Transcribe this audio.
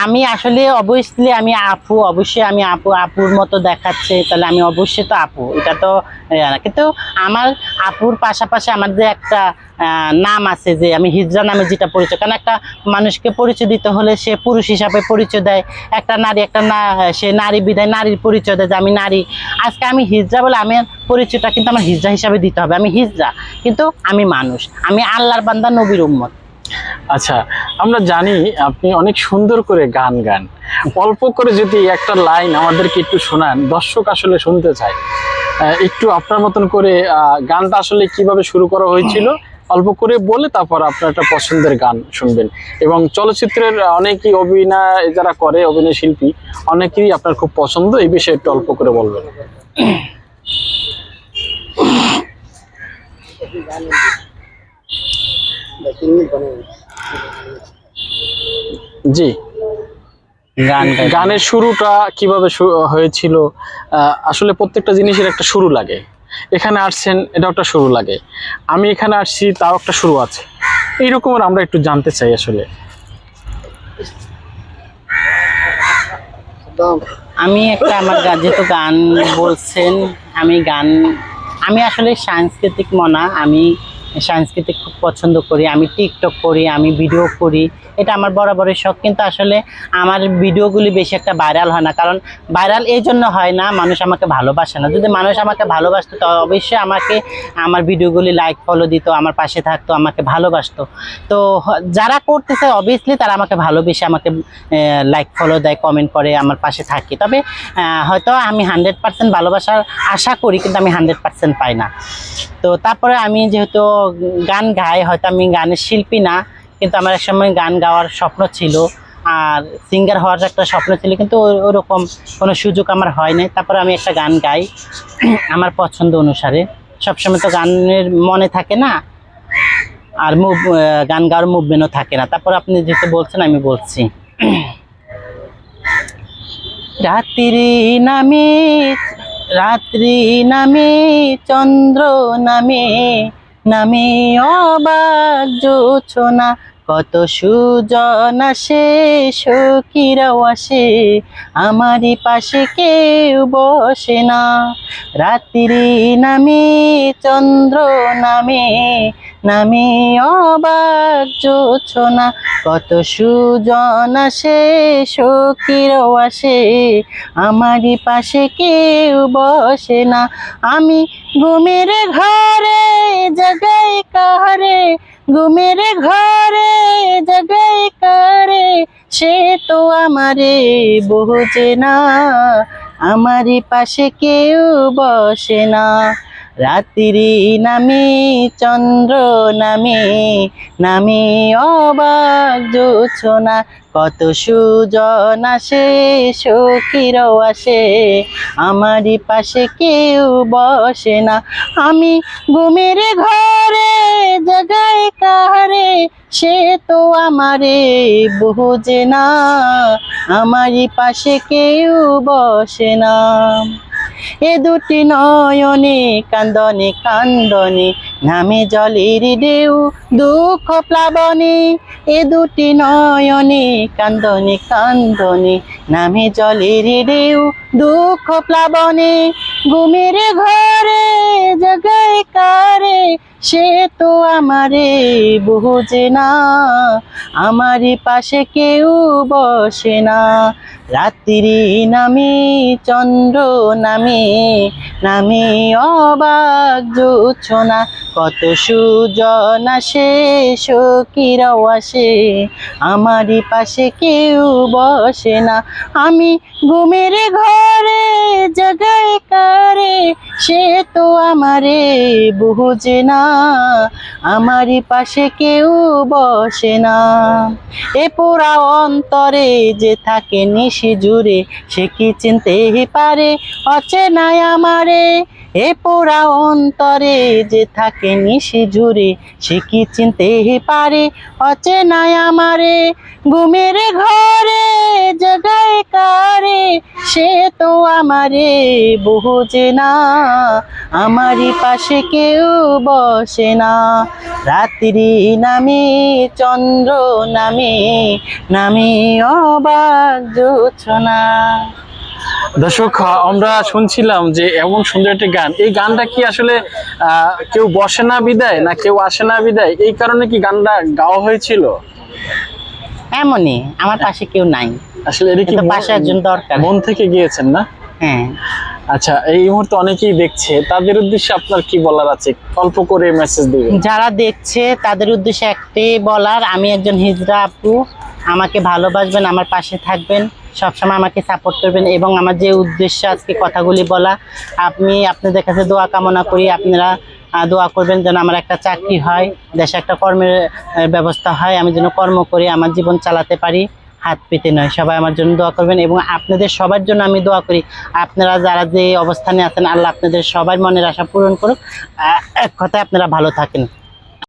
আমি আসলে অবভিয়াসলি আমি আপু, অবশ্যই আমি আপু, আপুর মতো দেখাচ্ছে, তাহলে আমি অবশ্যই তো আপু, এটা তো কিন্তু আমার আপুর পাশাপাশি আমার যে একটা নাম আছে, যে আমি হিজড়া নামে যেটা পরিচয়, কারণ একটা মানুষকে পরিচয় দিতে হলে সে পুরুষ হিসাবে পরিচয় দেয়, একটা নারী একটা না, সে নারী বিদায় নারীর পরিচয় দেয় যে আমি নারী। আজকে আমি হিজড়া বলে আমার পরিচয়টা কিন্তু আমার হিজড়া হিসাবে দিতে হবে, আমি হিজড়া কিন্তু আমি মানুষ, আমি আল্লাহর বান্দা, নবীর উম্মত। আচ্ছা, আমরা জানি আপনি অনেক সুন্দর করে গান গান, অল্প করে যদি একটা লাইন আমাদেরকে একটু শোনান, দর্শক আসলে শুনতে চায়। একটু আপনার মতন করে গানটা আসলে কিভাবে শুরু করা হয়েছিল অল্প করে বলে তারপর আপনার একটা পছন্দের গান শুনবেন। এবং চলচ্চিত্রের অনেকেই অভিনয় যারা করে, অভিনয় শিল্পী অনেকেই আপনার খুব পছন্দ, এই বিষয়ে একটু অল্প করে বলবেন। জি, গানের শুরুটা কিভাবে হয়েছিল? আসলে প্রত্যেকটা জিনিসের একটা শুরু লাগে, এখানে আসছেন এটাও একটা শুরু লাগে, আমি এখানে আসছি তাও একটা শুরু আছে, এইরকম আমরা একটু জানতে চাই আসলে। আমি একটা আমার যেহেতু গান বলছেন, আমি আসলে সাংস্কৃতিক মনা, আমি সাংস্কৃতিক খুব পছন্দ করি, আমি টিকটক করি, আমি ভিডিও করি, এটা আমার বরাবরই শখ। কিন্তু আসলে আমার ভিডিওগুলি বেশি একটা ভাইরাল হয় না, কারণ ভাইরাল এই জন্য হয় না, মানুষ আমাকে ভালোবাসে না। যদি মানুষ আমাকে ভালোবাসতো তো অবশ্যই আমাকে আমার ভিডিওগুলি লাইক ফলো দিত, আমার পাশে থাকতো, আমাকে ভালোবাসতো। তো যারা করতেছে অবভিয়াসলি তারা আমাকে ভালোবেসে আমাকে লাইক ফলো দেয়, কমেন্ট করে, আমার পাশে থাকে। তবে হয়তো আমি 100% ভালোবাসার আশা করি, কিন্তু আমি 100% পাই না। তো তারপরে আমি যেহেতু গান গাই, হয়তো আমি গানের শিল্পী না, কিন্তু আমার এক সময় গান গাওয়ার স্বপ্ন ছিল, আর সিঙ্গার হওয়ার একটা স্বপ্ন ছিল, কিন্তু ওরকম কোনো সুযোগ আমার হয় নাই। তারপরে আমি একটা গান গাই আমার পছন্দ অনুসারে, সবসময় তো গানের মনে থাকে না, আর গান গাওয়ার মুভমেন্টও থাকে না। তারপর আপনি যেহেতু বলছেন আমি বলছি। রাত্রি নামে চন্দ্র নামে, নামে অবাক জোছনা, কত সুজন আসে সখীরাও আসে, আমারই পাশে কেউ বসে না। রাত্রি নামে চন্দ্র নামে, নামে অবাক জোছনা, কত সুজন আসে সখীরাও আসে, আমারই পাশে কেউ বসে না। আমি ঘুমের ঘরে জাগাই কাহারে, ঘুমের ঘরে জাগাই কাহারে, সে তো আমারে বোঝে না, আমারই পাশে কেউ বসে না। রাত্রি নামে চন্দ্র নামে, নামে অবাক জোছনা, কত সুজন আসে সখীরাও আসে, আমারই পাশে কেউ বসে না। আমি ঘুমের ঘরে জাগাই কাহারে, সে তো আমারে বোঝে না, আমারই পাশে কেউ বসে না। এ দুটি নয়নে কান্দনে কান্দনে, নামে জলের ঢেউ দুঃখ প্লাবনে, এ দুটি নয়নে কান্দনে কান্দনে, নামে জলের ঢেউ দুঃখ প্লাবনে, ঘুমের ঘরে জাগাই কারে, সে তো আমারে বোঝে না, আমারই পাশে কেউ বসে না। রাত্রি নামে চন্দ্র নামে, নামে অবাক জোছনা, কত সুজন আসে সখীরাও আসে, আমারই পাশে কেউ বসে না। আমি ঘুমের ঘরে জাগাই কারে, সে তো আমারে বোঝে না, আমারই পাশে কেউ বসে না। এ পোড়া অন্তরে যে থাকে নিশি জুড়ে, সে কি চিনতে পারে অচেনায় আমারে, এ পোড়া অন্তরে যে থাকে নিশি জুড়ে, সে কি চিনতে পারে অচেনায় আমারে, ঘুমের ঘরে জাগাই কারে, সে তো আমারে বুঝে না, আমারই পাশে কেউ বসে না, রাত্রি নামে চন্দ্র নামে, নামে অবাক জোছনা। দর্শক, আমরা শুনছিলাম যে এমন সুন্দর একটা গান, এই গানটা কি আসলে কেউ বসে না বিদায় না কেউ আসে না বিদায়, এই কারণে কি গানটা গাওয়া হয়েছিল? এমনই, আমার পাশে কেউ নাই, আসলে এটা কি কিন্তু পাশে একজন দরকার। মন থেকে গিয়েছেন না? হ্যাঁ। আচ্ছা, এই মুহূর্তে অনেকেই দেখছে, তাদের উদ্দেশ্যে আপনার কি বলার আছে, অল্প করে মেসেজ দিবেন। যারা দেখছে তাদের উদ্দেশ্যে একটাই বলার, আমি একজন হিজড়া আপু, আমাকে ভালোবাসবেন, আমার পাশে থাকবেন, সবসময় আমাকে সাপোর্ট করবেন। এবং আমার যে উদ্দেশ্য আজকে কথাগুলি বলা, আমি আপনাদের কাছে দোয়া কামনা করি, আপনারা দোয়া করবেন যেন আমার একটা চাকরি হয়, দেশে একটা কর্মের ব্যবস্থা হয়, আমি যেন কর্ম করি, আমার জীবন চালাতে পারি, হাত পেতে নয়। সবাই আমার জন্য দোয়া করবেন এবং আপনাদের সবার জন্য আমি দোয়া করি। আপনারা যারা যে অবস্থানে আছেন, আল্লাহ আপনাদের সবার মনের আশা পূরণ করুক। এক কথায় আপনারা ভালো থাকেন।